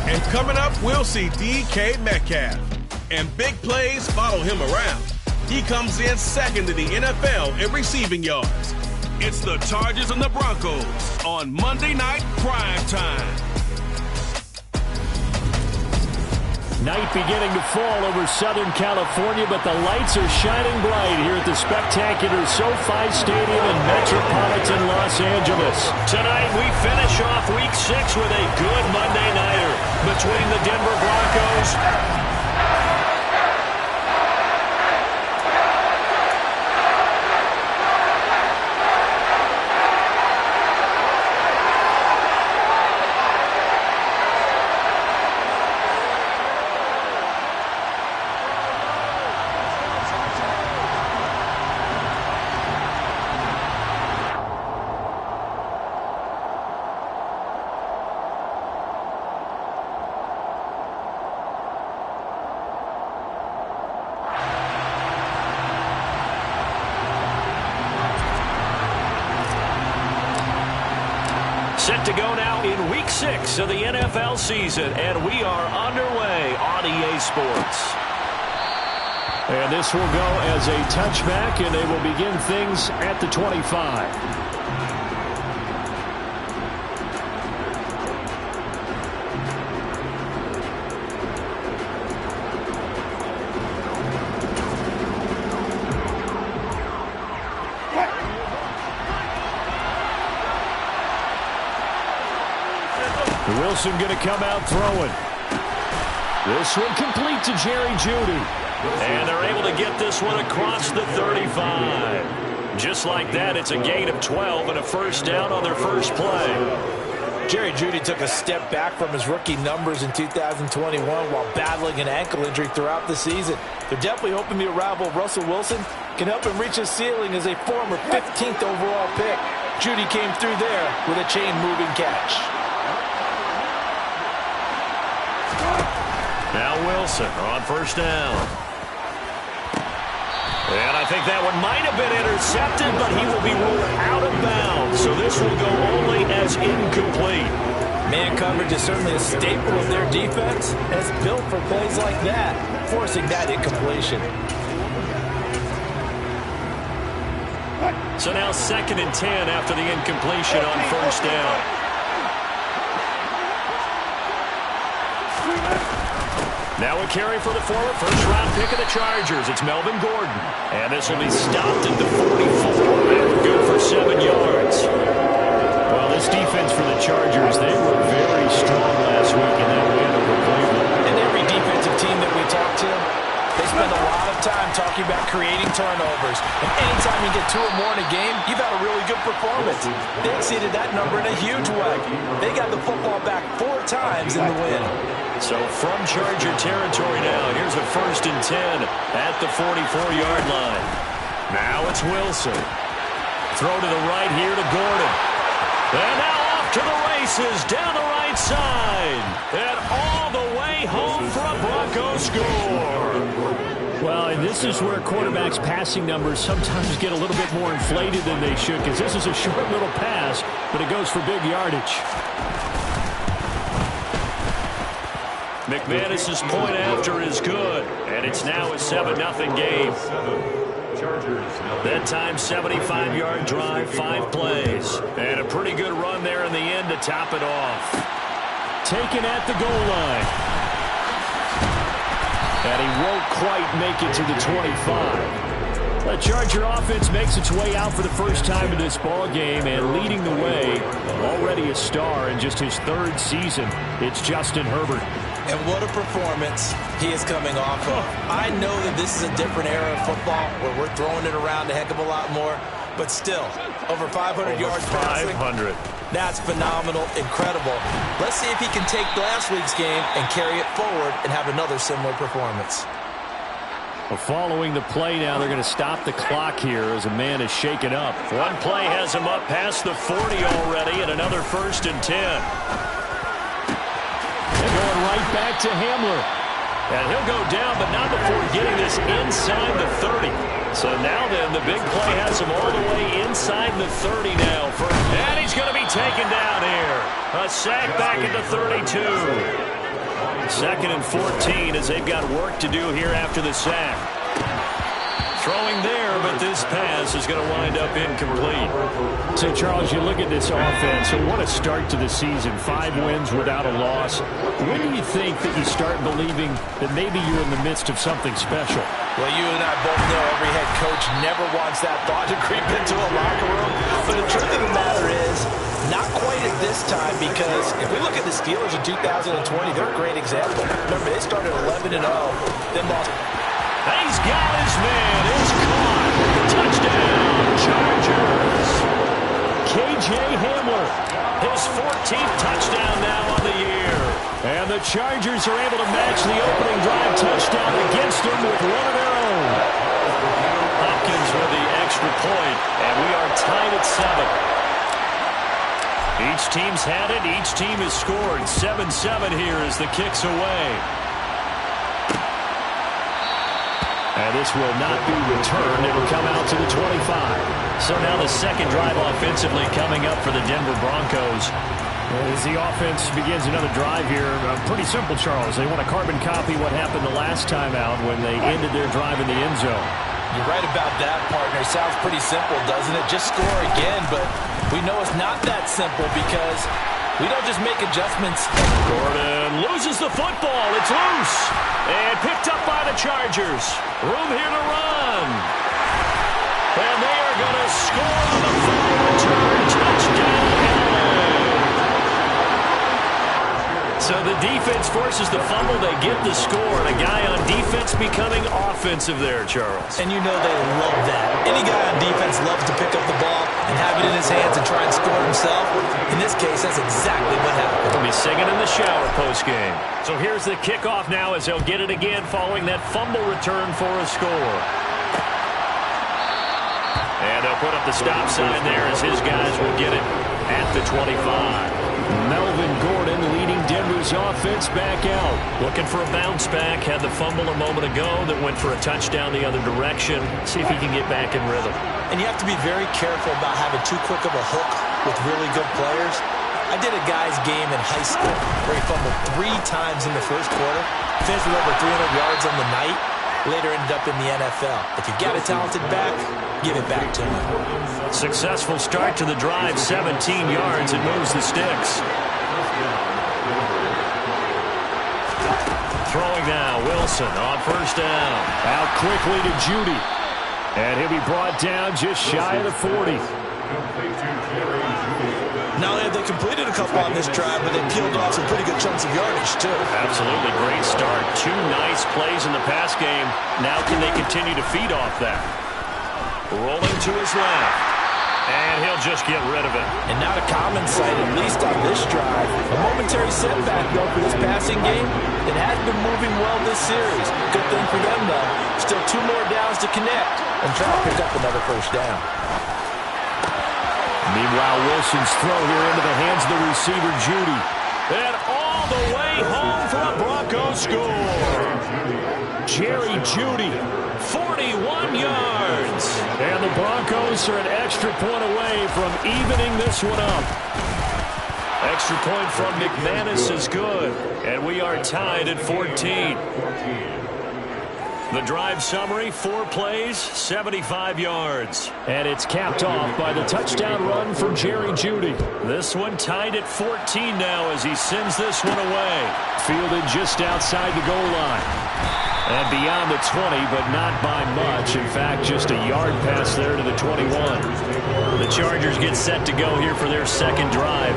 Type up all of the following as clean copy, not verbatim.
And coming up, we'll see DK Metcalf. And big plays follow him around. He comes in second to the NFL in receiving yards. It's the Chargers and the Broncos on Monday Night Prime Time. Night beginning to fall over Southern California, but the lights are shining bright here at the spectacular SoFi Stadium in metropolitan Los Angeles. Tonight we finish off Week 6 with a good Monday nighter between the Denver Broncos set to go now in Week 6 of the NFL season, and we are underway on EA Sports. And this will go as a touchback, and they will begin things at the 25. Wilson going to come out throwing. This one complete to Jerry Jeudy. And they're able to get this one across the 35. Just like that, it's a gain of 12 and a first down on their first play. Jerry Jeudy took a step back from his rookie numbers in 2021 while battling an ankle injury throughout the season. They're definitely hoping the arrival of Russell Wilson can help him reach his ceiling as a former 15th overall pick. Jeudy came through there with a chain-moving catch. Now Wilson on first down. And I think that one might have been intercepted, but he will be ruled out of bounds. So this will go only as incomplete. Man coverage is certainly a staple of their defense, and it's built for plays like that, forcing that incompletion. So now 2nd and 10 after the incompletion on first down. Now a carry for the former first-round pick of the Chargers. It's Melvin Gordon. And this will be stopped at the 44. Good for 7 yards. Well, this defense for the Chargers, they were very strong last week in that win over Cleveland. And every defensive team that we talk to, they spend a lot of time talking about creating turnovers. And anytime you get 2 or more in a game, you've had a really good performance. They exceeded that number in a huge way. They got the football back 4 times in the win. So from Charger territory now, here's a 1st and 10 at the 44-yard line. Now it's Wilson. Throw to the right here to Gordon. And now off to the races down the right side. And all the way home for a Broncos score. Well, and this is where quarterbacks' passing numbers sometimes get a little bit more inflated than they should, because this is a short little pass, but it goes for big yardage. McManus's point after is good, and it's now a 7-0 game. That time, 75-yard drive, 5 plays. And a pretty good run there in the end to top it off. Taken at the goal line. And he won't quite make it to the 25. The Charger offense makes its way out for the first time in this ball game, and leading the way, already a star in just his 3rd season, it's Justin Herbert. And what a performance he is coming off of. I know that this is a different era of football where we're throwing it around a heck of a lot more, but still, over 500 yards passing. 500. That's phenomenal, incredible. Let's see if he can take last week's game and carry it forward and have another similar performance. Well, following the play now, they're going to stop the clock here as a man is shaken up. One play has him up past the 40 already, and another 1st and 10. They're going right back to Hamler. And he'll go down, but not before getting this inside the 30. So now then, the big play has him all the way inside the 30 now. And he's going to be taken down here. A sack back at the 32. 2nd and 14 as they've got work to do here after the sack. Throwing there, but this pass is going to wind up incomplete. So, Charles, you look at this offense, so what a start to the season. 5 wins without a loss. When do you think that you start believing that maybe you're in the midst of something special? Well, you and I both know every head coach never wants that thought to creep into a locker room. But the truth of the matter is, not quite at this time, because if we look at the Steelers in 2020, they're a great example. Remember, they started 11-0, then lost. He's got his man. It's caught. Touchdown, Chargers. K.J. Hamler. His 14th touchdown now on the year. And the Chargers are able to match the opening drive touchdown against them with one of their own. Hopkins with the extra point, and we are tied at 7. Each team's had it. Each team has scored. 7-7 here as the kick's away. And this will not be returned. It'll come out to the 25. So now the second drive offensively coming up for the Denver Broncos. As the offense begins another drive here, pretty simple, Charles. They want to carbon copy what happened the last time out when they ended their drive in the end zone. You're right about that, partner. Sounds pretty simple, doesn't it? Just score again, but we know it's not that simple because we don't just make adjustments. Gordon loses the football. It's loose. And picked up by the Chargers. Room here to run. And they are going to score on the final return. Touchdown. So the defense forces the fumble. They get the score. And a guy on defense becoming offensive there, Charles. And you know they love that. Any guy on defense loves to pick up the ball and have it in his hands and try and score himself. In this case, that's exactly what happened. He'll be singing in the shower post-game. So here's the kickoff now as they'll get it again following that fumble return for a score. And they'll put up the stop sign there as his guys will get it at the 25. Melvin Gordon leading Denver's offense back out. Looking for a bounce back. Had the fumble a moment ago that went for a touchdown the other direction. See if he can get back in rhythm. And you have to be very careful about having too quick of a hook with really good players. I did a guy's game in high school where he fumbled 3 times in the first quarter, finished with over 300 yards on the night, later ended up in the NFL. If you got a talented back, give it back to him. Successful start to the drive, 17 yards. It moves the sticks. Throwing now, Wilson on first down. Out quickly to Judy. And he'll be brought down just shy of the 40. Not only have they completed a couple on this drive, but they peeled off some pretty good chunks of yardage, too. Absolutely great start. 2 nice plays in the pass game. Now can they continue to feed off that? Rolling to his left. And he'll just get rid of it. And not a common sight, at least on this drive. A momentary setback, though, for this passing game. It has been moving well this series. Good thing for them, though. Still 2 more downs to connect and try to pick up another first down. Meanwhile, Wilson's throw here into the hands of the receiver, Judy. And all the way home for a Broncos score. Jerry Judy. 41 yards. And the Broncos are an extra point away from evening this one up. Extra point from McManus is good. And we are tied at 14. The drive summary, 4 plays, 75 yards. And it's capped off by the touchdown run from Jerry Judy. This one tied at 14 now as he sends this one away. Fielded just outside the goal line. And beyond the 20, but not by much. In fact, just a yard pass there to the 21. The Chargers get set to go here for their second drive.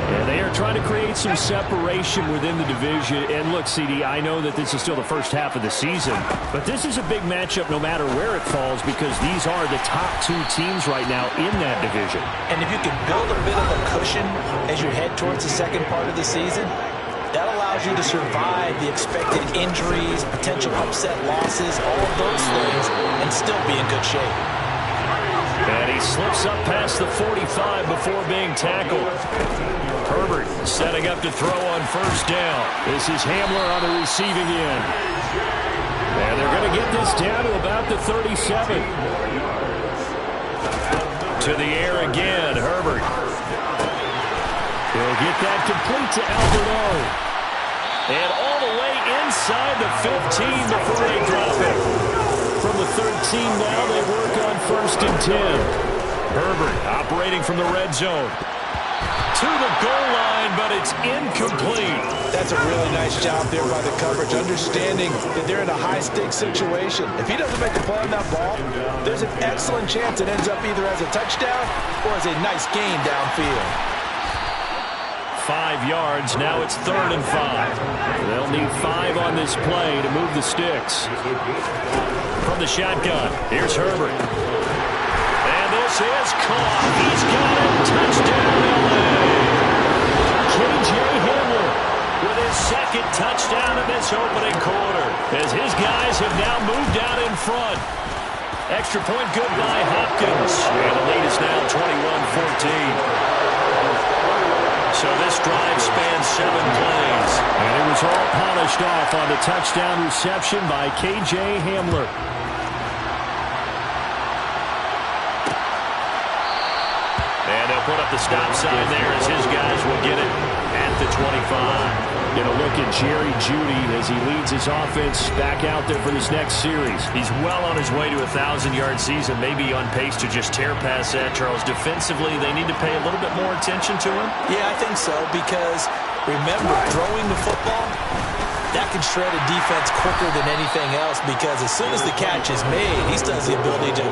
And they are trying to create some separation within the division. And look, CD, I know that this is still the first half of the season, but this is a big matchup no matter where it falls because these are the top 2 teams right now in that division. And if you can build a bit of a cushion as you head towards the second part of the season, that allows you to survive the expected injuries, potential upset losses, all of those things, and still be in good shape. And he slips up past the 45 before being tackled. Herbert setting up to throw on first down. This is Hamler on the receiving end. And they're going to get this down to about the 37. To the air again, Herbert. He'll get that complete to Alberto. And all the inside the 15 before they drop it. From the 13 now, they work on 1st and 10. Herbert operating from the red zone. To the goal line, but it's incomplete. That's a really nice job there by the coverage, understanding that they're in a high-stakes situation. If he doesn't make the play on that ball, there's an excellent chance it ends up either as a touchdown or as a nice gain downfield. 5 yards. Now it's 3rd and 5. They'll need 5 on this play to move the sticks. From the shotgun, here's Herbert. And this is caught. He's got it. Touchdown, LA. K.J. Hamler with his 2nd touchdown in this opening quarter, as his guys have now moved out in front. Extra point good by Hopkins. And the lead is now 21-14. So this drive spans 7 plays. And it was all polished off on the touchdown reception by K.J. Hamler. And they'll put up the stop sign there as his guys will get it at the 25. Going to look at Jerry Jeudy as he leads his offense back out there for this next series. He's well on his way to a 1,000-yard season, maybe on pace to just tear past that, Charles. Defensively, they need to pay a little bit more attention to him. Yeah, I think so, because remember, throwing the football, that can shred a defense quicker than anything else, because as soon as the catch is made, he still has the ability to,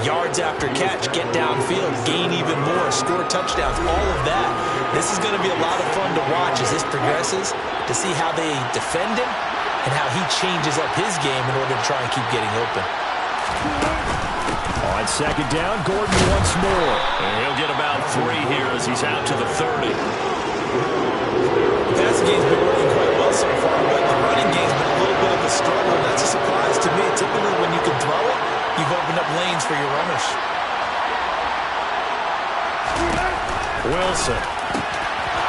yards after catch, get downfield, gain even more, score touchdowns, all of that. This is going to be a lot of fun to watch as this progresses, to see how they defend him and how he changes up his game in order to try and keep getting open. On 2nd down, Gordon once more. And he'll get about 3 here as he's out to the 30. The passing game's been working quite well so far, but the running game's been a little bit of a struggle. That's a surprise to me. Typically, when you can throw it, you've opened up lanes for your runners. Wilson.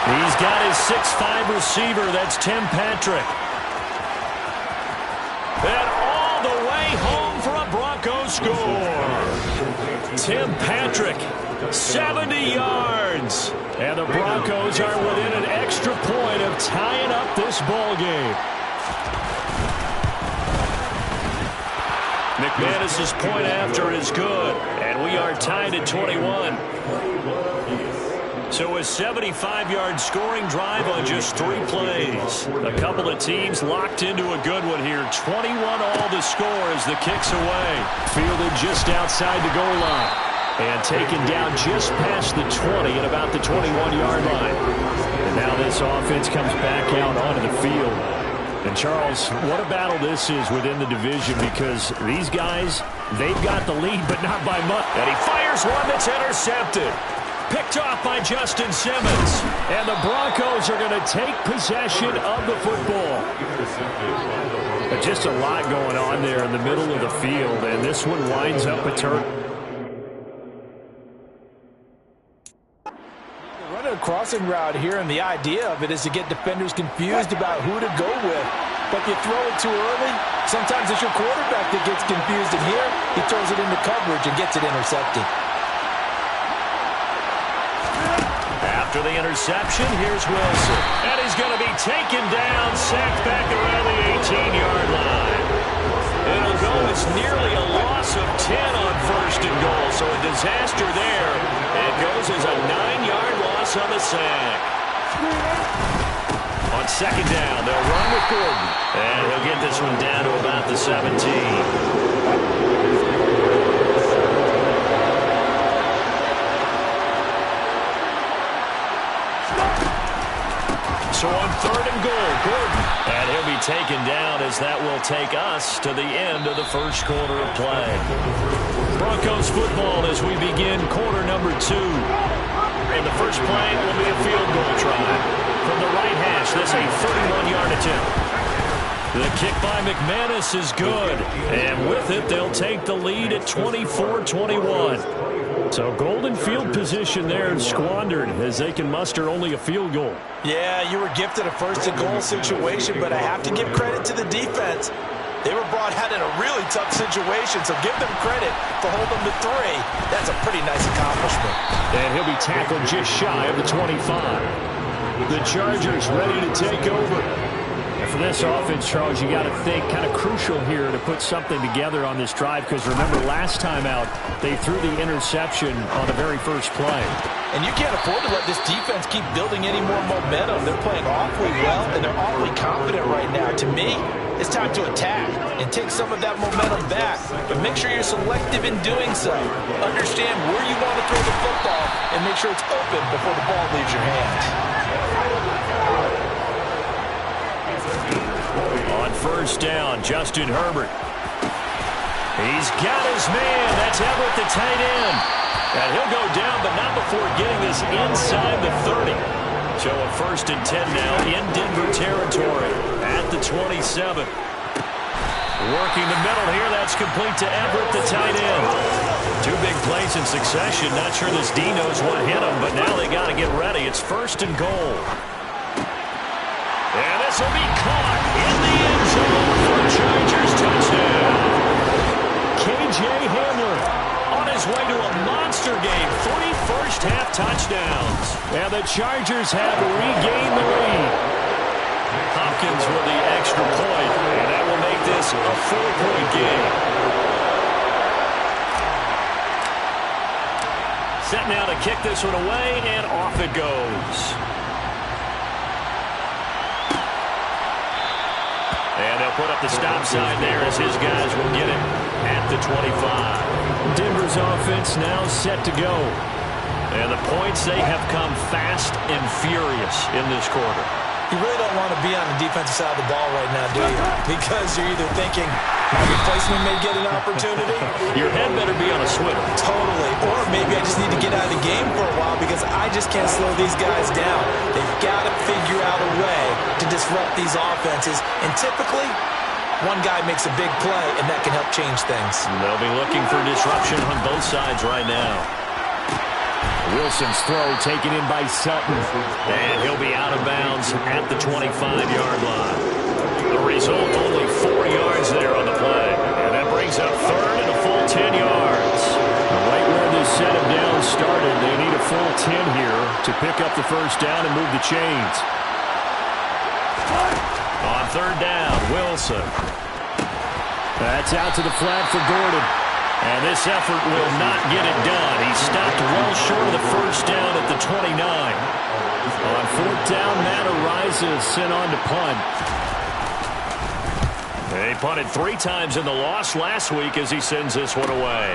He's got his 6'5" receiver. That's Tim Patrick. And all the way home for a Broncos score. Tim Patrick, 70 yards. And the Broncos are within an extra point of tying up this ball game. McManus's point after is good. And we are tied at 21. So a 75-yard scoring drive on just 3 plays. A couple of teams locked into a good one here. 21 all the score as the kick's away. Fielded just outside the goal line. And taken down just past the 20 at about the 21-yard line. And now this offense comes back out onto the field. And Charles, what a battle this is within the division, because these guys, they've got the lead, but not by much. And he fires one that's intercepted. Picked off by Justin Simmons. And the Broncos are going to take possession of the football. But just a lot going on there in the middle of the field, and this one winds up a turn. Running a crossing route here, and the idea of it is to get defenders confused about who to go with. But if you throw it too early, sometimes it's your quarterback that gets confused, and here he throws it into coverage and gets it intercepted. After the interception, here's Wilson. And he's going to be taken down, sacked back around the 18-yard line. It'll go. It's nearly a loss of 10 on 1st and goal, so a disaster there. It goes as a 9-yard loss on the sack. On 2nd down, they'll run with Gordon. And he'll get this one down to about the 17. So on 3rd and goal, Gordon. And he'll be taken down as that will take us to the end of the 1st quarter of play. Broncos football as we begin quarter number 2. And the first play will be a field goal try. From the right hash, this a 31-yard attempt. The kick by McManus is good. And with it, they'll take the lead at 24-21. So golden field position there and squandered as they can muster only a field goal. Yeah, you were gifted a 1st and goal situation, but I have to give credit to the defense. They were brought out in a really tough situation, so give them credit for holding them to 3. That's a pretty nice accomplishment. And he'll be tackled just shy of the 25. The Chargers ready to take over. for this offense, Charles, you got to think kind of crucial here to put something together on this drive, because remember last time out they threw the interception on the very first play. And you can't afford to let this defense keep building any more momentum. They're playing awfully well, and they're awfully confident right now. To me, it's time to attack and take some of that momentum back. But make sure you're selective in doing so. Understand where you want to throw the football and make sure it's open before the ball leaves your hand. On first down, Justin Herbert. He's got his man. That's Everett, the tight end. And he'll go down, but not before getting this inside the 30. So a 1st and 10 now in Denver territory at the 27. Working the middle here. That's complete to Everett, the tight end. 2 big plays in succession. Not sure this D knows what hit him, but now they got to get ready. It's 1st and goal. And this will be caught in the end zone for a Chargers touchdown. K.J. Hamler on his way to a monster game. 3 first-half touchdowns. And the Chargers have regained the lead. Hopkins with the extra point, and that will make this a 4-point game. Set now to kick this one away, and off it goes. And they'll put up the stop sign there as his guys will get it at the 25. Denver's offense now set to go. And the points, they have come fast and furious in this quarter. You really don't want to be on the defensive side of the ball right now, do you? Because you're either thinking, my replacement may get an opportunity. Your head better be on a swivel. Totally. Or maybe I just need to get out of the game for a while because I just can't slow these guys down. They've got to figure out a way to disrupt these offenses. And typically, one guy makes a big play, and that can help change things. They'll be looking for disruption on both sides right now. Wilson's throw taken in by Sutton. And he'll be out of bounds at the 25-yard line. The result, only 4 yards there on the play. And that brings up 3rd and a full 10 yards. Right where this set of downs started, they need a full 10 here to pick up the first down and move the chains. On 3rd down, Wilson. That's out to the flat for Gordon. And this effort will not get it done. He stopped well short of the first down at the 29. On 4th down, Matt Araiza is sent on to punt. They punted 3 times in the loss last week as he sends this one away.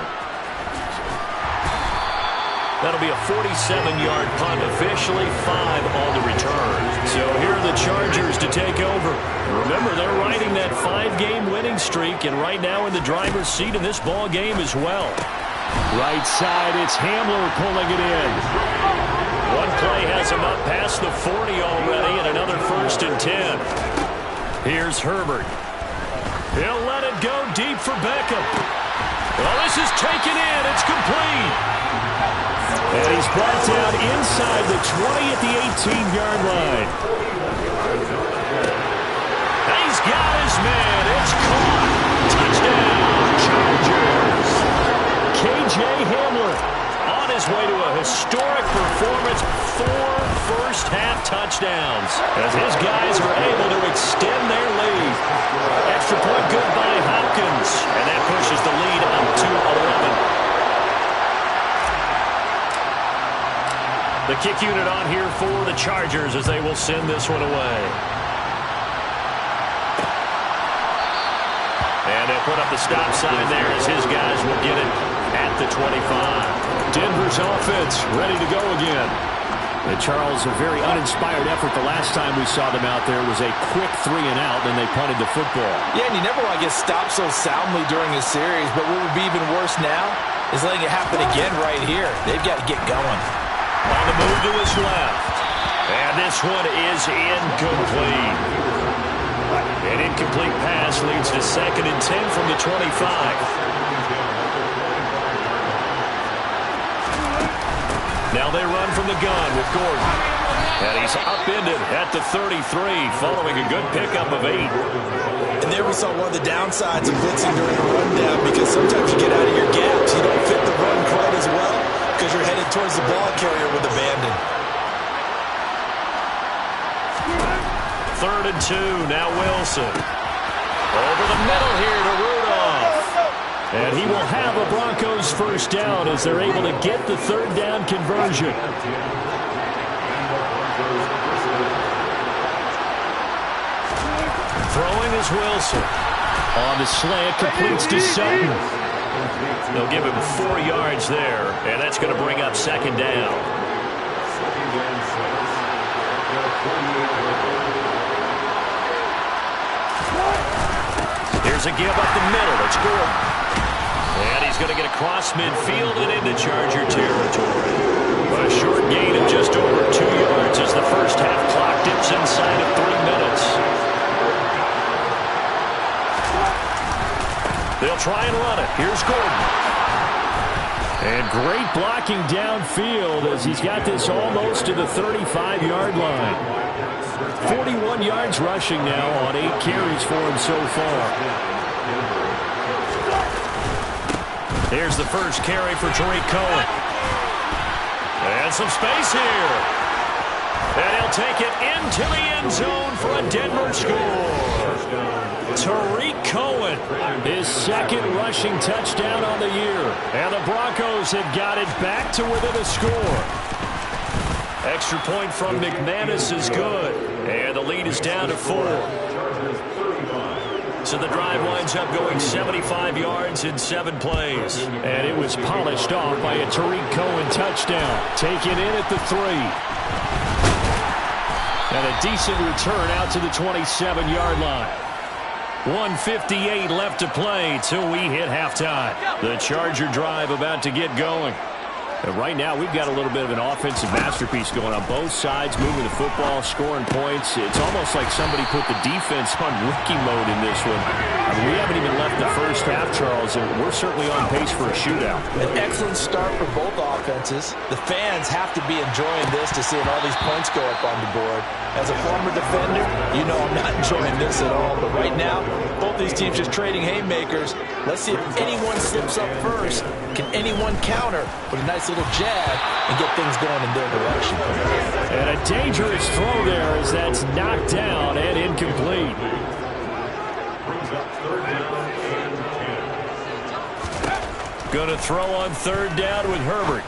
That'll be a 47-yard punt, officially 5 on the return. So here are the Chargers to take over. Remember, they're riding that 5-game winning streak, and right now in the driver's seat in this ball game as well. Right side, it's Hamler pulling it in. One play has him up past the 40 already, and another 1st and 10. Here's Herbert. He'll let it go deep for Beckham. Well, this is taken in. It's complete. And he's brought down inside the 20 at the 18-yard line. He's got his man. It's caught. Touchdown, Chargers. K.J. Hamler on his way to a historic performance. 4 first-half touchdowns as his guys are able to extend their lead. Extra point good by Hopkins. And that pushes the lead up to 11. The kick unit on here for the Chargers as they will send this one away. And they'll put up the stop sign there as his guys will get it at the 25. Denver's offense ready to go again. And Charles, a very uninspired effort the last time we saw them out there was a quick 3-and-out, and they punted the football. Yeah, and you never want to get stopped so soundly during a series, but what would be even worse now is letting it happen again right here. They've got to get going. On the move to his left. And this one is incomplete. An incomplete pass leads to 2nd and 10 from the 25. Now they run from the gun with Gordon. And he's upended at the 33 following a good pickup of 8. And there we saw one of the downsides of blitzing during a rundown, because sometimes you get out of your gaps. You don't fit the run quite as well because you're headed towards the ball carrier with abandon. 3rd and 2. Now Wilson. Over the middle here to Rudolph. And he will have a Broncos first down as they're able to get the 3rd down conversion. Throwing is Wilson. On the slant, completes to Sutton. They'll give him 4 yards there, and that's going to bring up 2nd down. Here's a give up the middle. It's Gordon. And he's going to get across midfield and into Charger territory. A short gain of just over 2 yards as the first half clock dips inside of 3 minutes. They'll try and run it. Here's Gordon. And great blocking downfield as he's got this almost to the 35-yard line. 41 yards rushing now on 8 carries for him so far. Here's the first carry for Tariq Cohen. And some space here. And he'll take it into the end zone for a Denver score. Tariq Cohen, his 2nd rushing touchdown on the year. And the Broncos have got it back to within a score. Extra point from McManus is good. And the lead is down to 4. So the drive winds up going 75 yards in 7 plays. And it was polished off by a Tariq Cohen touchdown. Taken in at the 3. And a decent return out to the 27-yard line. 1:58 left to play till we hit halftime. The Charger drive about to get going. And right now, we've got a little bit of an offensive masterpiece going on both sides, moving the football, scoring points. It's almost like somebody put the defense on rookie mode in this one. I mean, we haven't even left the first half, Charles, and we're certainly on pace for a shootout. An excellent start for both offenses. The fans have to be enjoying this to seeing all these points go up on the board. As a former defender, you know I'm not enjoying this at all. But right now, both these teams just trading haymakers. Let's see if anyone slips up first. Can anyone counter with a nice little jab and get things going in their direction? And a dangerous throw there as that's knocked down and incomplete. Going to throw on 3rd down with Herbert.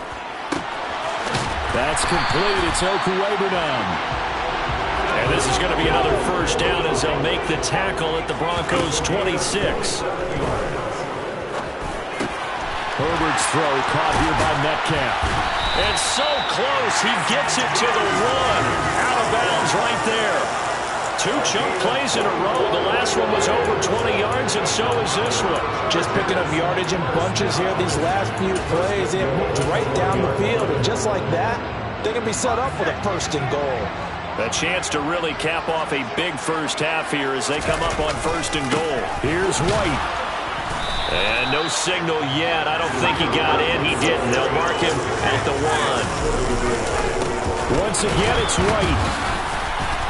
That's complete. It's Okuegbunam. And this is going to be another first down as they'll make the tackle at the Broncos' 26. Herbert's throw caught here by Metcalf. And so close, he gets it to the 1. Out of bounds right there. 2 chunk plays in a row. The last one was over 20 yards, and so is this one. Just picking up yardage in bunches here these last few plays. They have moved right down the field, and just like that, they can be set up for the 1st and goal. A chance to really cap off a big first half here as they come up on 1st and goal. Here's White. And no signal yet. I don't think he got in. He didn't. They'll mark him at the 1. Once again, it's White.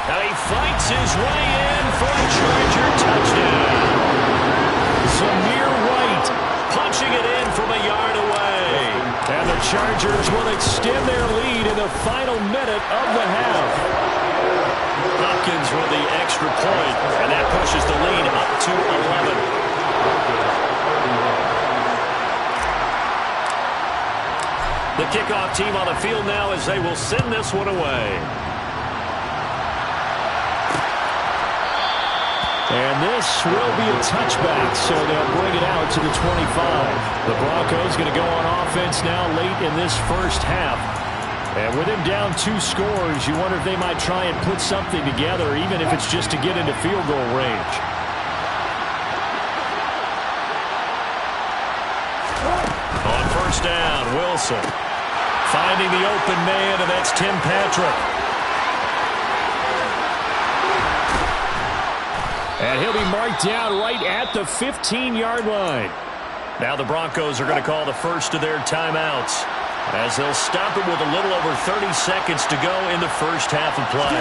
Now he fights his way in for the Charger touchdown. Samir White punching it in from a yard away. And the Chargers will extend their lead in the final minute of the half. Hopkins with the extra point, and that pushes the lead up to 11. The kickoff team on the field now as they will send this one away. And this will be a touchback, so they'll bring it out to the 25. The Broncos going to go on offense now late in this first half. And with him down 2 scores, you wonder if they might try and put something together, even if it's just to get into field goal range. On 1st down, Wilson finding the open man, and that's Tim Patrick. And he'll be marked down right at the 15-yard line. Now the Broncos are going to call the first of their timeouts, as they'll stop it with a little over 30 seconds to go in the first half of play.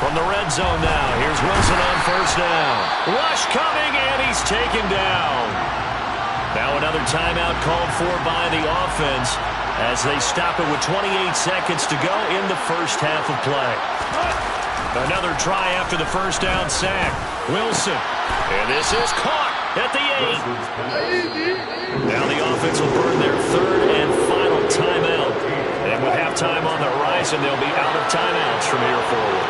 From the red zone now, here's Wilson on 1st down. Rush coming, and he's taken down. Now another timeout called for by the offense as they stop it with 28 seconds to go in the first half of play. Another try after the first down sack. Wilson. And this is caught at the 8. Now the offense will burn their third and final timeout. And with halftime on the horizon, they'll be out of timeouts from here forward.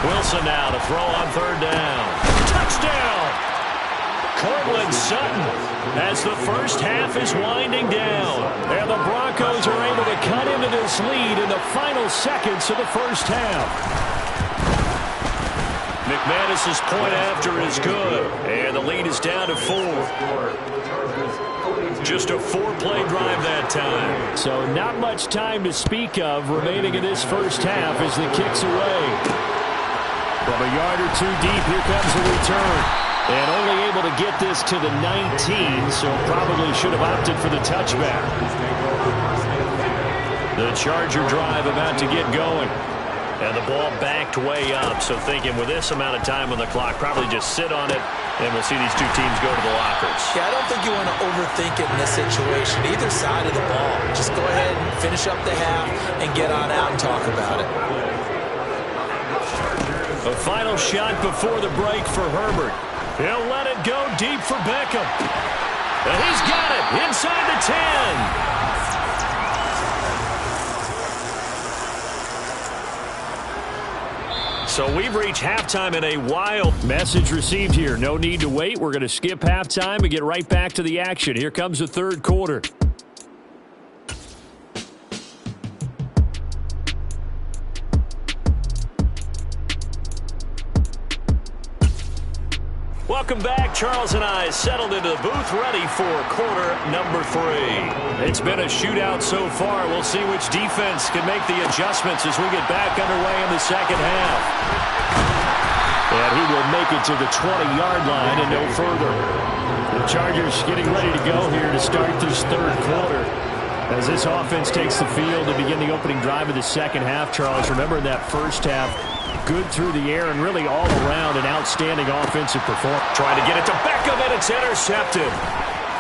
Wilson now to throw on third down. Touchdown! Cortland Sutton as the first half is winding down. And the Broncos are able to cut into this lead in the final seconds of the first half. McManus's point after is good. And the lead is down to 4. Just a 4-play drive that time. So not much time to speak of remaining in this first half as the kick's away. From a yard or two deep, here comes the return. And only able to get this to the 19, so probably should have opted for the touchback. The Charger drive about to get going. And the ball backed way up, so thinking with this amount of time on the clock, probably just sit on it, and we'll see these two teams go to the lockers. Yeah, I don't think you want to overthink it in this situation, either side of the ball. Just go ahead and finish up the half and get on out and talk about it. A final shot before the break for Herbert. He'll let it go deep for Beckham. And he's got it inside the 10. So we've reached halftime in a wild message received here. No need to wait. We're going to skip halftime and get right back to the action. Here comes the third quarter. Welcome back. Charles and I settled into the booth ready for quarter number 3. It's been a shootout so far. We'll see which defense can make the adjustments as we get back underway in the second half. And he will make it to the 20-yard line and no further. The Chargers getting ready to go here to start this third quarter. As this offense takes the field to begin the opening drive of the second half, Charles, remember in that first half, good through the air and really all around an outstanding offensive performance. Trying to get it to Beckham, and it's intercepted.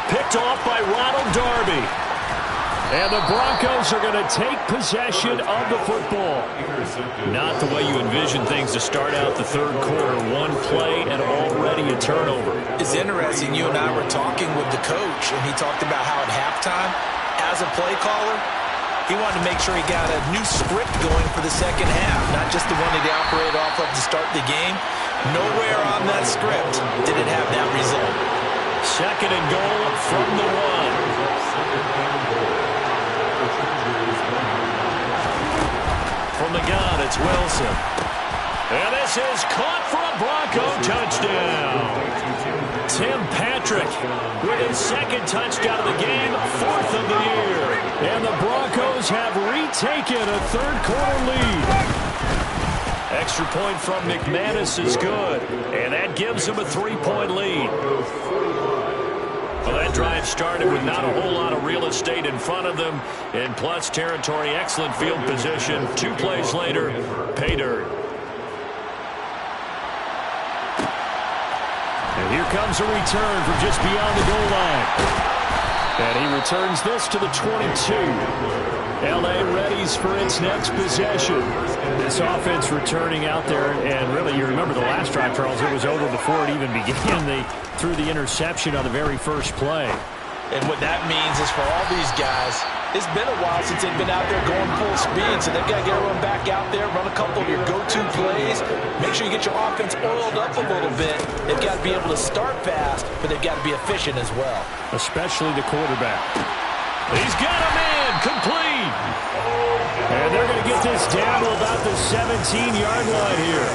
Picked off by Ronald Darby. And the Broncos are going to take possession of the football. Not the way you envision things to start out the third quarter. One play and already a turnover. It's interesting. You and I were talking with the coach, and he talked about how at halftime, as a play caller, he wanted to make sure he got a new script going for the second half, not just the one that he operated off of to start the game. Nowhere on that script did it have that result. Second and goal from the 1. From the gun, it's Wilson. And this is caught for a Bronco touchdown. Tim Patrick with his second touchdown of the game, 4th of the year. And the Broncos have retaken a third quarter lead. Extra point from McManus is good, and that gives him a 3-point lead. Well, that drive started with not a whole lot of real estate in front of them, and plus territory, excellent field position. 2 plays later, pay dirt. And here comes a return from just beyond the goal line. And he returns this to the 22. L.A. readies for its next possession. This offense returning out there, and really, you remember the last drive, Charles, it was over before it even began. They threw the interception on the very first play. And what that means is for all these guys, it's been a while since they've been out there going full speed, so they've got to get everyone back out there, run a couple of your go-to plays, make sure you get your offense oiled up a little bit. They've got to be able to start fast, but they've got to be efficient as well. Especially the quarterback. He's got a man, complete. And they're going to get this down to about the 17-yard line here.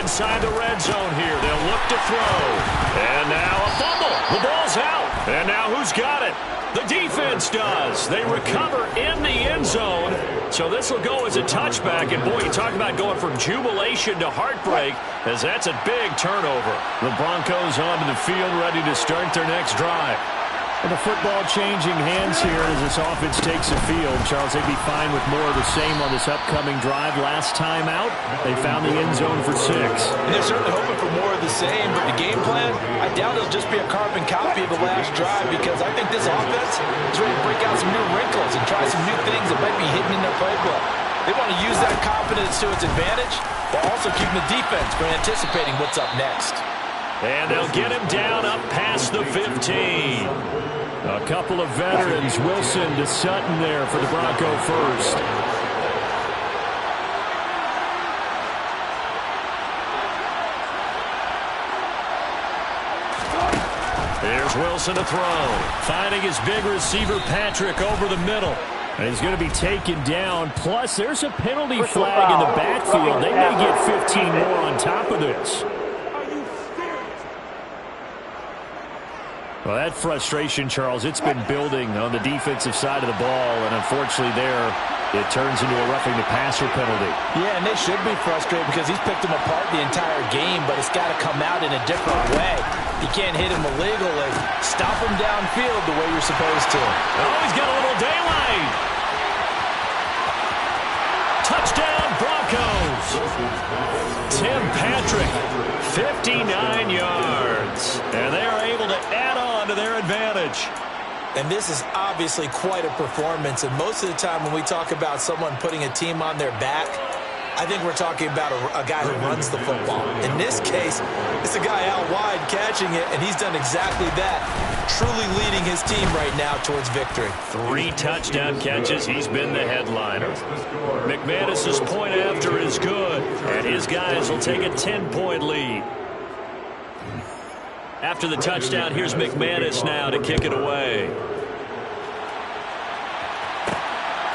Inside the red zone here, they'll look to throw. And now a fumble. The ball's out. And now who's got it? The defense does. They recover in the end zone. So this will go as a touchback. And, boy, you talk about going from jubilation to heartbreak, as that's a big turnover. The Broncos onto the field ready to start their next drive. Well, the football changing hands here as this offense takes the field. Charles, they'd be fine with more of the same on this upcoming drive. Last time out, they found the end zone for 6. And they're certainly hoping for more of the same, but the game plan, I doubt it'll just be a carbon copy of the last drive, because I think this offense is ready to break out some new wrinkles and try some new things that might be hidden in their playbook. They want to use that confidence to its advantage, while also keeping the defense from anticipating what's up next. And they'll get him down up past the 15. A couple of veterans, Wilson to Sutton there for the Bronco first. Here's Wilson to throw. Finding his big receiver, Patrick, over the middle. And he's going to be taken down. Plus, there's a penalty flag in the backfield. They may get 15 more on top of this. Well, that frustration, Charles, it's been building on the defensive side of the ball, and unfortunately there, it turns into a roughing the passer penalty. Yeah, and they should be frustrated because he's picked them apart the entire game, but it's got to come out in a different way. You can't hit him illegally. Stop him downfield the way you're supposed to. Oh, he's got a little daylight. Touchdown, Broncos. Tim Patrick, 59 yards. And they are able to add on to their advantage. And this is obviously quite a performance. And most of the time when we talk about someone putting a team on their back, I think we're talking about a guy who runs the football. In this case, it's a guy out wide catching it, and he's done exactly that, truly leading his team right now towards victory. 3 touchdown catches. He's been the headliner. McManus's point after is good, and his guys will take a 10-point lead. After the touchdown, here's McManus now to kick it away.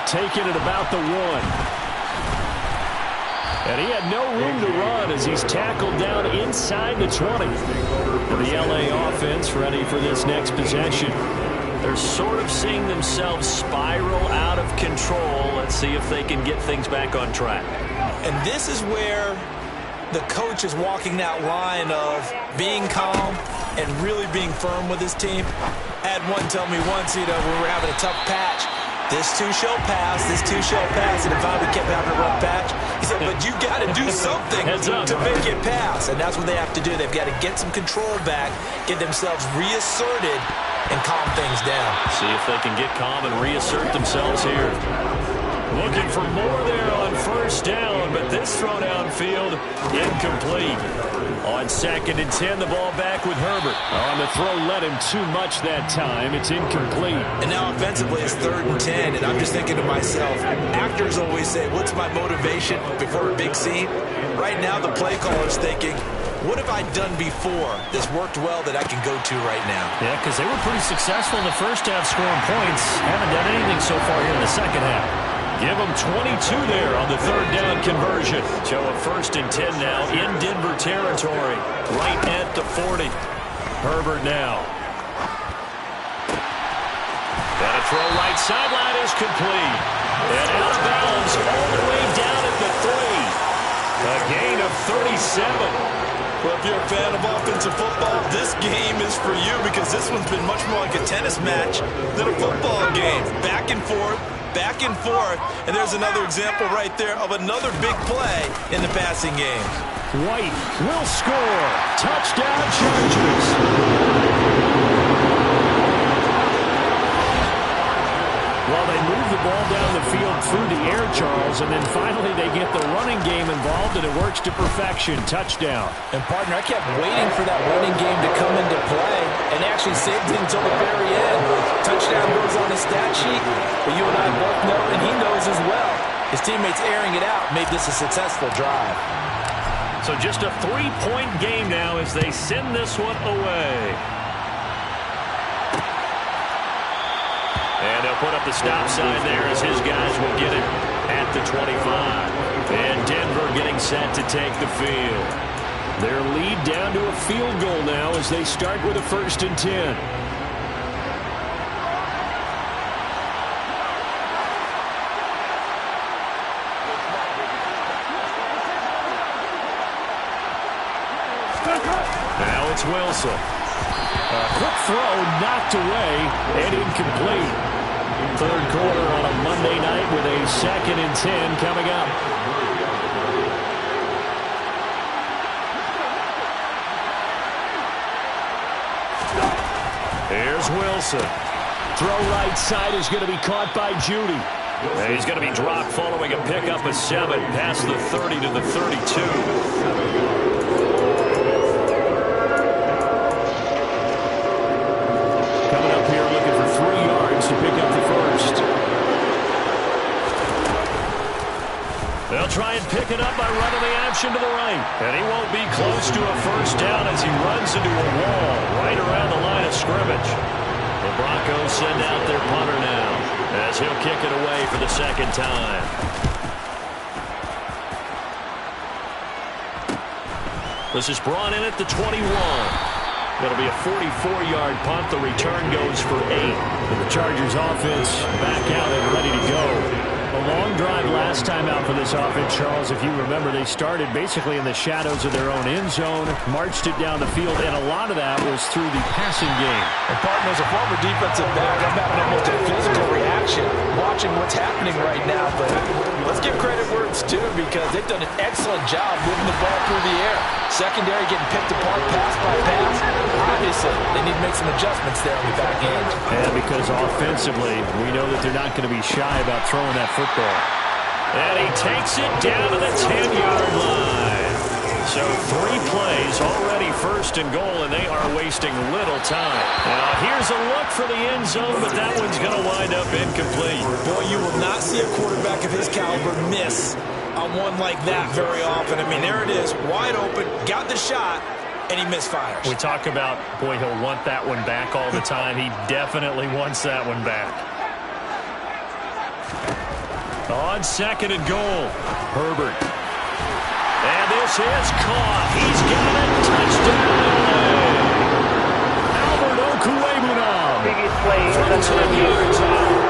Taking it about the 1. And he had no room to run as he's tackled down inside the 20. And the LA offense ready for this next possession. They're sort of seeing themselves spiral out of control. Let's see if they can get things back on track. And this is where the coach is walking that line of being calm and really being firm with his team. I had one tell me once, when we were having a tough patch, this too shall pass, this too shall pass, and if I kept having a rough patch, he said, but you got to do something to make it pass, and that's what they have to do. They've got to get some control back, get themselves reasserted, and calm things down. See if they can get calm and reassert themselves here. Looking for more there on first down, but this throw downfield incomplete. On 2nd and 10, the ball back with Herbert. On the throw, led him too much that time. It's incomplete. And now offensively, it's 3rd and 10, and I'm just thinking to myself, actors always say, what's my motivation before a big scene? Right now, the play caller's thinking, what have I done before that's worked well that I can go to right now? Yeah, because they were pretty successful in the first half scoring points. Haven't done anything so far here in the second half. Give them 22 there on the 3rd down conversion. So a 1st and 10 now in Denver territory, right at the 40. Herbert now. And a throw right sideline is complete. And out of bounds all the way down at the 3. A gain of 37. Well, if you're a fan of offensive football, this game is for you because this one's been much more like a tennis match than a football game. Back and forth, and there's another example right there of another big play in the passing game. White will score. Touchdown, Chargers. Well, they move the ball down the field through the air, Charles, and then finally they get the running game involved, and it works to perfection. Touchdown. And, partner, I kept waiting for that running game to come into play and actually saved it until the very end. Touchdown goes on the stat sheet, but you and I both know, and he knows as well, his teammates airing it out made this a successful drive. So just a 3-point game now as they send this one away. And they'll put up the stop sign there as his guys will get it at the 25. And Denver getting set to take the field. Their lead down to a field goal now as they start with a 1st and 10. Now it's Wilson. Quick throw, knocked away, and incomplete. Third quarter on a Monday night with a 2nd and 10 coming up. Here's Wilson. Throw right side is going to be caught by Judy. And he's going to be dropped following a pickup of 7 past the 30 to the 32. Coming up here looking for 3 yards to pick up the first. They'll try and pick it up by running the option to the right. And he won't be close to a first down as he runs into a wall right around the line of scrimmage. The Broncos send out their punter now as he'll kick it away for the 2nd time. This is brought in at the 21. That'll be a 44-yard punt. The return goes for 8. And the Chargers offense back out and ready to go. A long drive last time out for this offense, Charles. If you remember, they started basically in the shadows of their own end zone, marched it down the field, and a lot of that was through the passing game. And partner, as a former defensive back, I'm having almost a physical reaction watching what's happening right now. But let's give credit where it's due because they've done an excellent job moving the ball through the air. Secondary getting picked apart pass by pass. Obviously, they need to make some adjustments there on the back end. And because offensively, we know that they're not going to be shy about throwing that football. And he takes it down to the 10-yard line. So 3 plays already 1st and goal, and they are wasting little time. Now here's a look for the end zone, but that one's going to wind up incomplete. Boy, you will not see a quarterback of his caliber miss on one like that very often. I mean, there it is, wide open, got the shot, and he misfires. We talk about, boy, he'll want that one back all the time. He definitely wants that one back. On 2nd and goal, Herbert. And this is caught. He's got it. Touchdown. Albert Okwuegbunam. Biggest play From 10 yards out.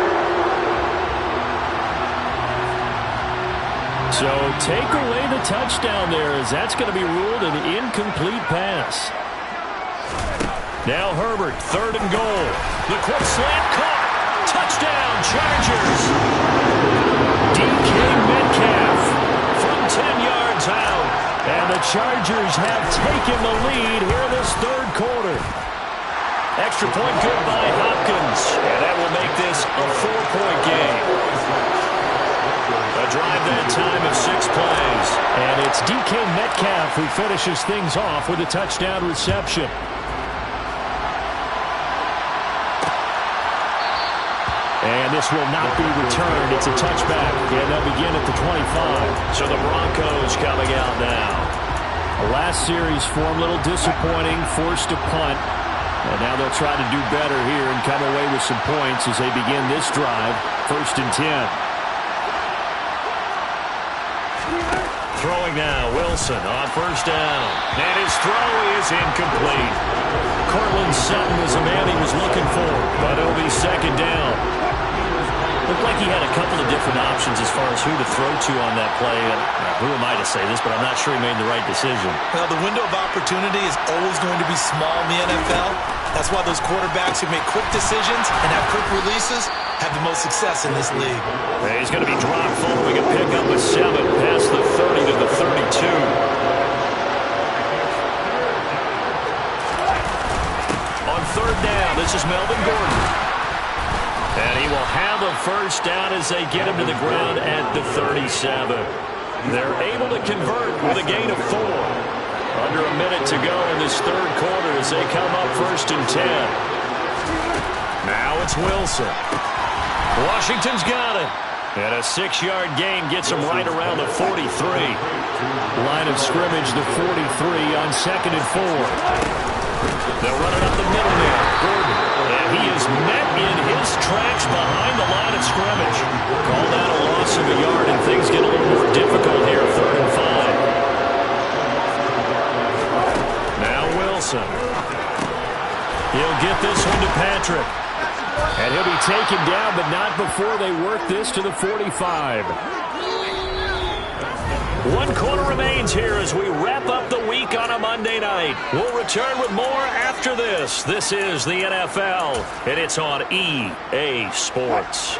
So take away the touchdown there as that's going to be ruled an incomplete pass. Now Herbert, 3rd and goal. The quick slant caught. Touchdown, Chargers. DK Metcalf From 10 yards out. And the Chargers have taken the lead here in this 3rd quarter. Extra point good by Hopkins. And that will make this a 4-point game. A drive that time of 6 plays. And it's DK Metcalf who finishes things off with a touchdown reception. And this will not be returned. It's a touchback. And they'll begin at the 25. So the Broncos coming out now. Last series form a little disappointing, forced to punt. And now they'll try to do better here and come away with some points as they begin this drive. 1st and 10. Throwing now, Wilson on 1st down. And his throw is incomplete. Cortland Sutton is the man he was looking for. But it'll be 2nd down. Looked like he had a couple of different options as far as who to throw to on that play. And who am I to say this, but I'm not sure he made the right decision. Well, the window of opportunity is always going to be small in the NFL. That's why those quarterbacks who make quick decisions and have quick releases have the most success in this league. And he's going to be dropped following a pickup of 7 past the 30 to the 32. On 3rd down, this is Melvin Gordon. And he will have a first down as they get him to the ground at the 37. They're able to convert with a gain of 4. Under a minute to go in this 3rd quarter as they come up 1st and 10. Now it's Wilson. Washington's got it. And a 6-yard gain gets him right around the 43. Line of scrimmage, the 43 on 2nd and 4. They'll run it up the middle now. Gordon. And he is met in his tracks behind the line of scrimmage. Called out a loss of a yard, and things get a little more difficult here, 3rd and 5. Now Wilson. He'll get this one to Patrick. And he'll be taken down, but not before they work this to the 45. 1 quarter remains here as we wrap up the week on a Monday night. We'll return with more after this. This is the NFL, and it's on EA Sports.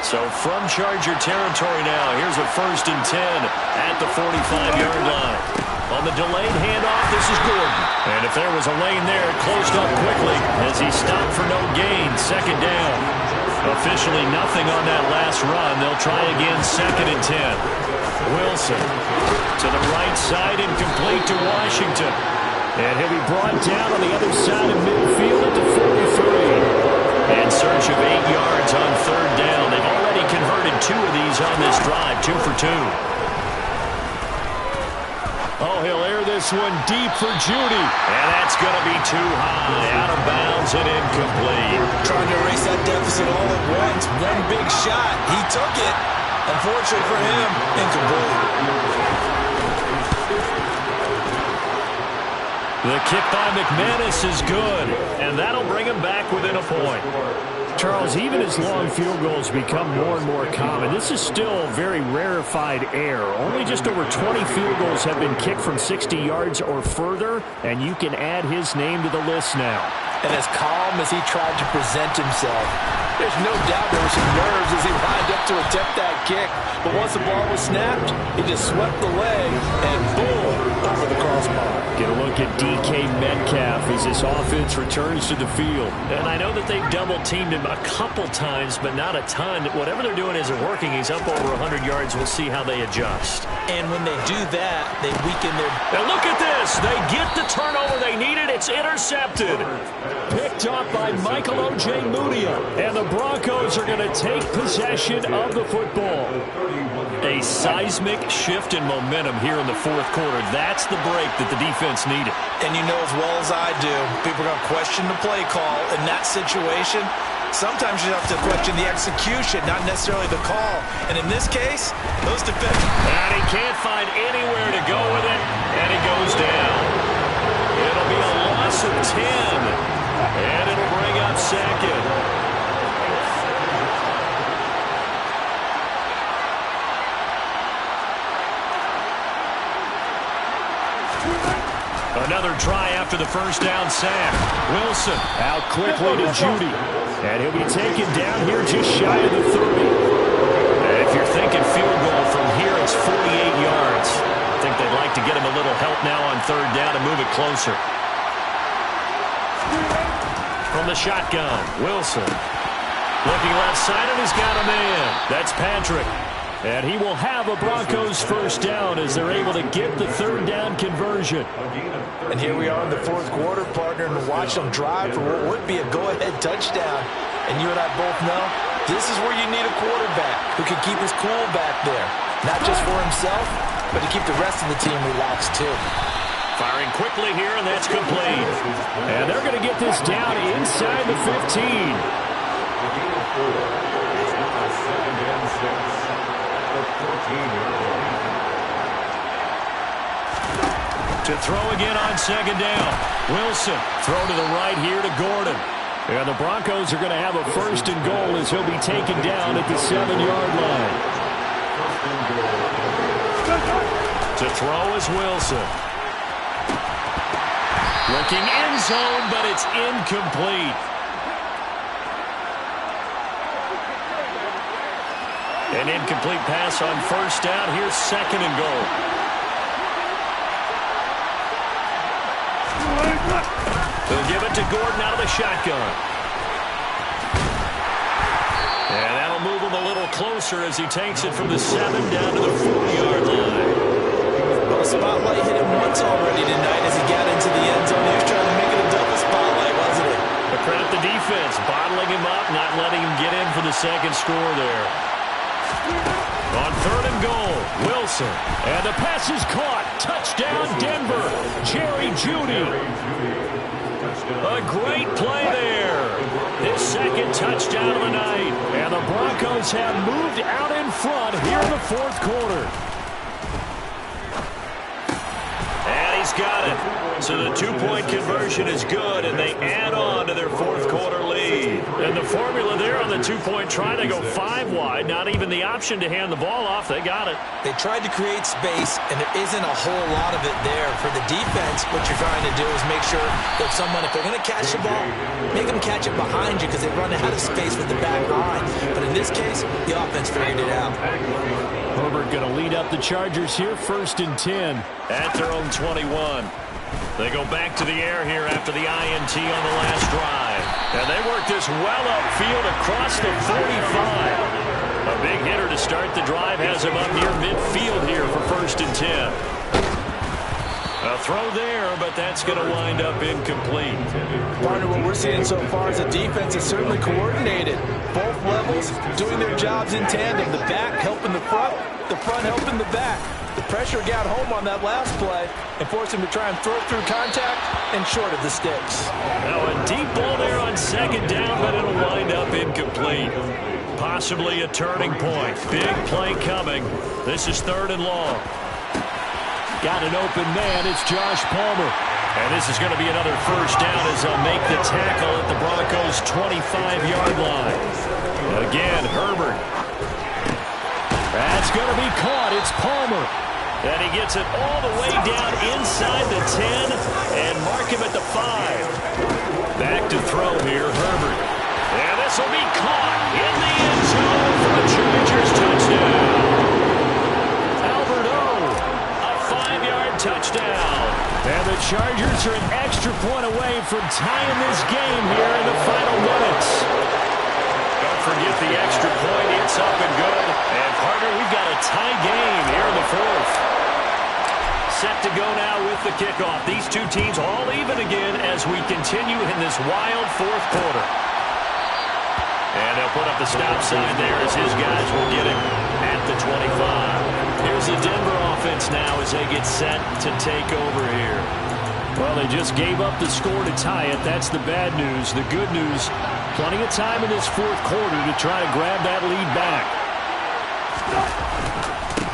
So from Charger territory now, here's a 1st and 10 at the 45-yard line. On the delayed handoff, this is Gordon. And if there was a lane there, it closed up quickly as he stopped for no gain. 2nd down. Officially nothing on that last run. They'll try again, 2nd and 10. Wilson to the right side, incomplete to Washington. And he'll be brought down on the other side of midfield at the 43. In search of 8 yards on 3rd down. They've already converted 2 of these on this drive, 2 for 2. Oh, he'll air this one deep for Judy. And that's going to be too high. Out of bounds and incomplete. Trying to erase that deficit all at once. One big shot. He took it. Unfortunately for him, incomplete. The kick by McManus is good, and that'll bring him back within a point. Charles, even as long field goals become more and more common, this is still very rarefied air. Only just over 20 field goals have been kicked from 60 yards or further, and you can add his name to the list now. And as calm as he tried to present himself, there's no doubt there were some nerves as he lined up to attempt that kick. But once the ball was snapped, he just swept the leg and boom, over the crossbar. Get a look at DK Metcalf as this offense returns to the field. And I know that they've double-teamed him a couple times, but not a ton. Whatever they're doing isn't working. He's up over 100 yards. We'll see how they adjust. And when they do that, they weaken their... Now look at this. They get the turnover they needed. It's intercepted. Picked up by Michael O.J. Mudia. And the Broncos are going to take possession of the football. A seismic shift in momentum here in the 4th quarter. That's the break that the defense needed. And you know as well as I do, people are going to question the play call in that situation. Sometimes you have to question the execution, not necessarily the call. And in this case, those defenders... And he can't find anywhere to go with it, and he goes down. It'll be a loss of 10, and it'll bring up 2nd. Another try after the 1st down sack. Wilson out quickly to Judy. And he'll be taken down here just shy of the 30. And if you're thinking field goal from here, it's 48 yards. I think they'd like to get him a little help now on 3rd down to move it closer. From the shotgun, Wilson. Looking left side, and he's got a man. That's Patrick. And he will have a Broncos 1st down as they're able to get the 3rd down conversion. And here we are in the 4th quarter, partner, and watch them drive for what would be a go-ahead touchdown. And you and I both know this is where you need a quarterback who can keep his cool back there. Not just for himself, but to keep the rest of the team relaxed too. Firing quickly here, and that's complete. And they're going to get this down inside the 15. To throw again on 2nd down. Wilson, throw to the right here to Gordon. And the Broncos are going to have a 1st and goal as he'll be taken down at the 7-yard line. To throw is Wilson. Looking end zone, but it's incomplete. An incomplete pass on 1st down. Here's 2nd and goal. They'll give it to Gordon out of the shotgun. And that'll move him a little closer as he takes it from the 7 down to the 4-yard line. Well, the spotlight hit him once already tonight as he got into the end zone. He was trying to make it a double spotlight, wasn't it? But credit the defense, bottling him up, not letting him get in for the 2nd score there. On 3rd and goal, Wilson. And the pass is caught. Touchdown, Denver. Jerry Jeudy. A great play there. His 2nd touchdown of the night. And the Broncos have moved out in front here in the 4th quarter. And he's got it. So the two-point conversion is good, and they add on to their fourth quarter lead. And the formula there on the two-point try, they go 5 wide. Not even the option to hand the ball off. They got it. They tried to create space, and there isn't a whole lot of it there. For the defense, what you're trying to do is make sure that someone, if they're going to catch the ball, make them catch it behind you because they run out of space with the back line. But in this case, the offense figured it out. Herbert going to lead up the Chargers here, 1st and 10. At their own 21. They go back to the air here after the INT on the last drive. And they work this well upfield across the 45. A big hitter to start the drive has him up near midfield here for 1st and 10. A throw there, but that's going to wind up incomplete. Partner, what we're seeing so far is the defense is certainly coordinated. Both levels doing their jobs in tandem. The back helping the front helping the back. The pressure got home on that last play and forced him to try and throw through contact and short of the sticks. Now a deep ball there on 2nd down, but it'll wind up incomplete. Possibly a turning point. Big play coming. This is 3rd and long. Got an open man. It's Josh Palmer. And this is going to be another 1st down as they'll make the tackle at the Broncos' 25-yard line. Again, Herbert. That's going to be caught. It's Palmer. And he gets it all the way down inside the 10 and mark him at the 5. Back to throw here, Herbert. And this will be caught in the end zone for the Chargers touchdown. A 5-yard touchdown. And the Chargers are an extra point away from tying this game here in the final minutes. Don't forget the extra point. It's up and good. And, partner, we've got a tie game here in the 4th. Set to go now with the kickoff. These two teams all even again as we continue in this wild 4th quarter. And they'll put up the stop sign there as his guys will get him at the 25. Here's the Denver offense now as they get set to take over here. Well, they just gave up the score to tie it. That's the bad news. The good news, plenty of time in this 4th quarter to try to grab that lead back.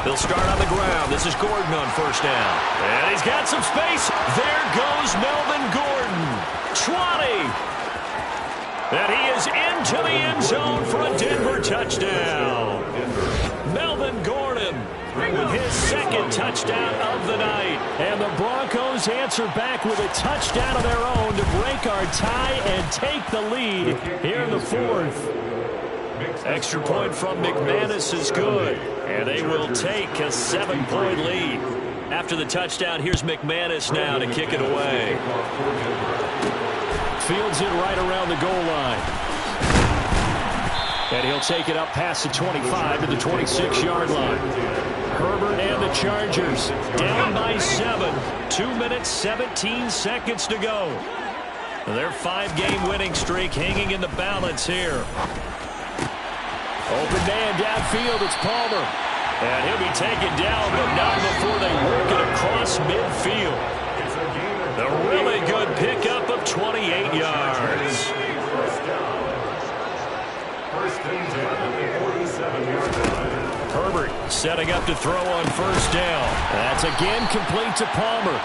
They'll start on the ground. This is Gordon on 1st down. And he's got some space. There goes Melvin Gordon. 20. And he is into the end zone for a Denver touchdown. Melvin Gordon with his 2nd touchdown of the night. And the Broncos answer back with a touchdown of their own to break our tie and take the lead here in the 4th. Extra point from McManus is good. And they will take a 7-point lead. After the touchdown, here's McManus now to kick it away. Fields it right around the goal line. And he'll take it up past the 25 to the 26-yard line. Herbert and the Chargers down by 7. 2 minutes, 17 seconds to go. Their 5-game winning streak hanging in the balance here. Open man downfield. It's Palmer. And he'll be taken down, but not before they work it across midfield. A really good pickup of 28 yards. Herbert setting up to throw on 1st down. That's again complete to Palmer.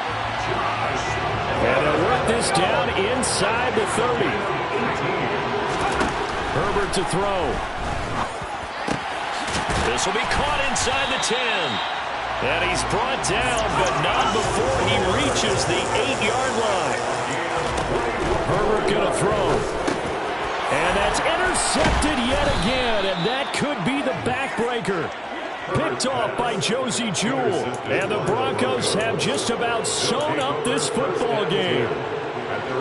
And they'll work this down inside the 30. Herbert to throw. This will be caught inside the 10. And he's brought down, but not before he reaches the 8-yard line. Herbert going to throw. And that's intercepted yet again, and that could be the backbreaker. Picked off by Josie Jewell. And the Broncos have just about sewn up this football game.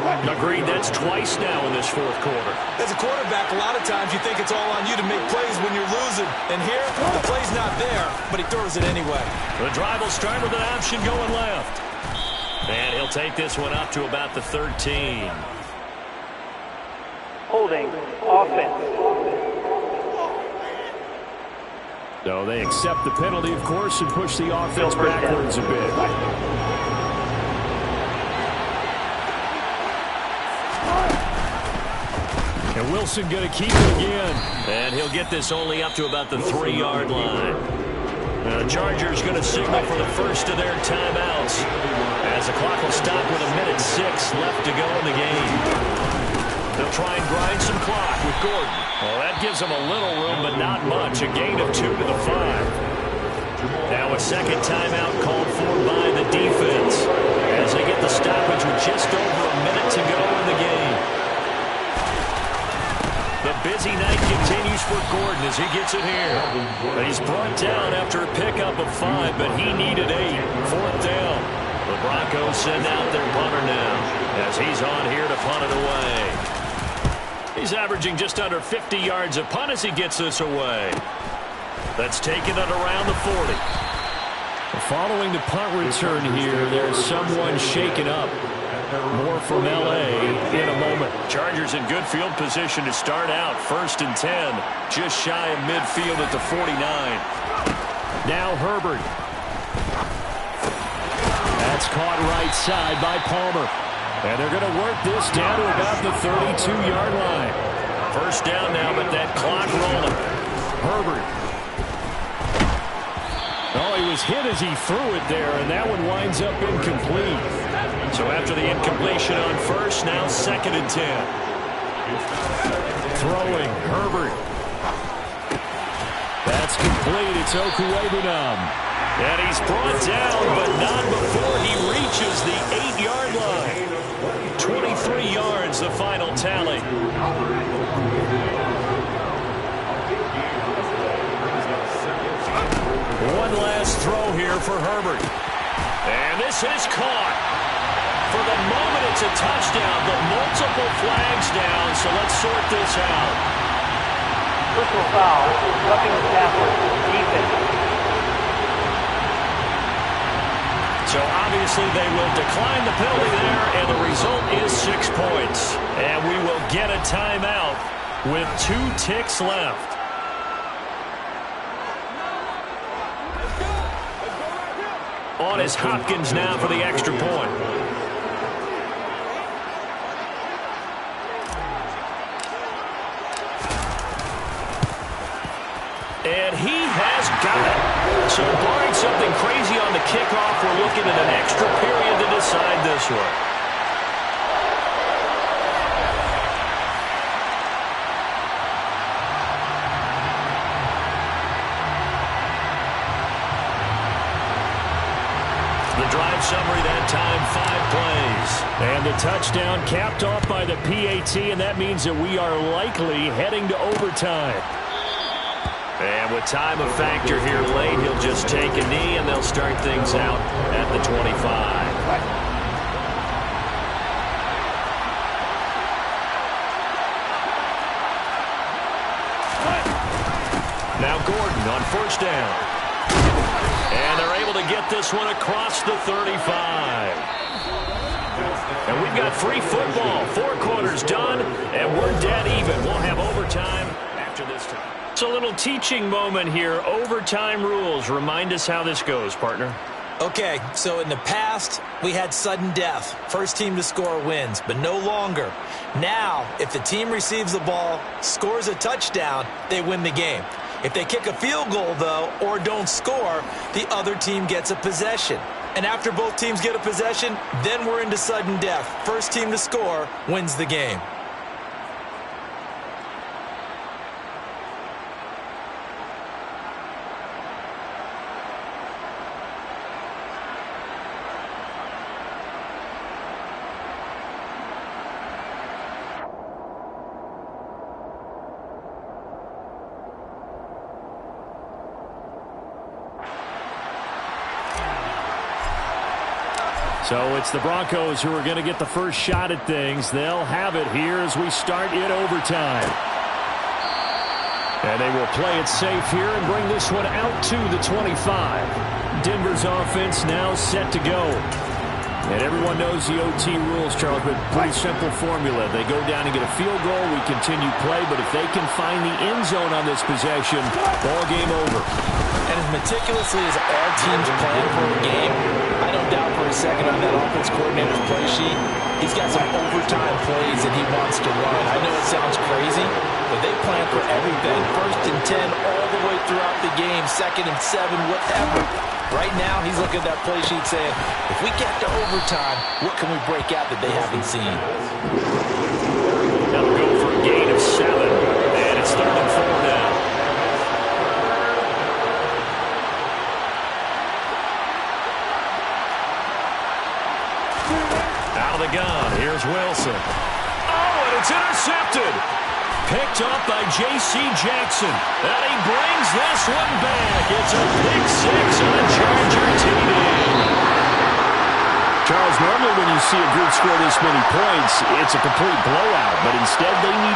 Agreed, that's twice now in this 4th quarter. As a quarterback, a lot of times you think it's all on you to make plays when you're losing. And here, the play's not there, but he throws it anyway. The drive will start with an option going left. And he'll take this one up to about the 13. Holding offense. So they accept the penalty, of course, and push the offense backwards a bit. And Wilson going to keep it again. And he'll get this only up to about the 3-yard line. The Chargers going to signal for the first of their timeouts as the clock will stop with 1:06 left to go in the game. They'll try and grind some clock with Gordon. Well, that gives them a little room, but not much. A gain of 2 to the 5. Now a second timeout called for by the defense as they get the stoppage with just over a minute to go in the game. The busy night continues for Gordon as he gets it here. He's brought down after a pickup of 5, but he needed 8. Fourth down. The Broncos send out their punter now as he's on here to punt it away. He's averaging just under 50 yards a punt as he gets this away. That's taken at around the 40. Following the punt return here, there's someone shaken up. More from L.A. in a moment. Chargers in good field position to start out. 1st and 10. Just shy of midfield at the 49. Now Herbert. That's caught right side by Palmer. And they're going to work this down to about the 32-yard line. First down now, but that clock rolling. Herbert. Oh, he was hit as he threw it there, and that one winds up incomplete. So after the incompletion on first, now 2nd and 10. Throwing, Herbert. That's complete. It's Okuwebunam. And he's brought down, but not before he reaches the 8-yard line. 23 yards, the final tally. One last throw here for Herbert. And this is caught. For the moment, it's a touchdown, but multiple flags down, so let's sort this out. Personal foul, roughing the passer, defense. So obviously they will decline the penalty there, and the result is 6 points. And we will get a timeout with 2 ticks left. On is Hopkins now for the extra point. And he has got it. So barring something crazy on the kickoff, we're looking at an extra period to decide this one. Drive summary that time, 5 plays. And the touchdown capped off by the PAT, and that means that we are likely heading to overtime. And with time a factor here late, he'll just take a knee, and they'll start things out at the 25. Now Gordon on first down. And they're able to get this one across the 35. And we've got free football. 4 quarters done, and we're dead even. We'll have overtime after this time. It's a little teaching moment here. Overtime rules. Remind us how this goes, partner. Okay, so in the past, we had sudden death. First team to score wins, but no longer. Now, if the team receives the ball, scores a touchdown, they win the game. If they kick a field goal, though, or don't score, the other team gets a possession. And after both teams get a possession, then we're into sudden death. First team to score wins the game. So it's the Broncos who are going to get the first shot at things. They'll have it here as we start in overtime. And they will play it safe here and bring this one out to the 25. Denver's offense now set to go. And everyone knows the OT rules, Charles, but pretty simple formula. They go down and get a field goal, we continue play, but if they can find the end zone on this possession, ball game over. And as meticulously as all teams plan for a game, I don't doubt for a second on that offense coordinator's play sheet, he's got some overtime plays that he wants to run. I know it sounds crazy, but they plan for everything. 1st and 10 all the way throughout the game, 2nd and 7, whatever. Right now, he's looking at that play sheet saying, if we get to overtime, what can we break out that they haven't seen? That'll go for a gain of 7, and it's 3rd and 4 now. Out of the gun, here's Wilson. Oh, and it's intercepted. Picked up by J.C. Jackson. And he brings this one back. It's a pick 6 on a Charger TD. Charles, normally when you see a group score this many points, it's a complete blowout. But instead, they need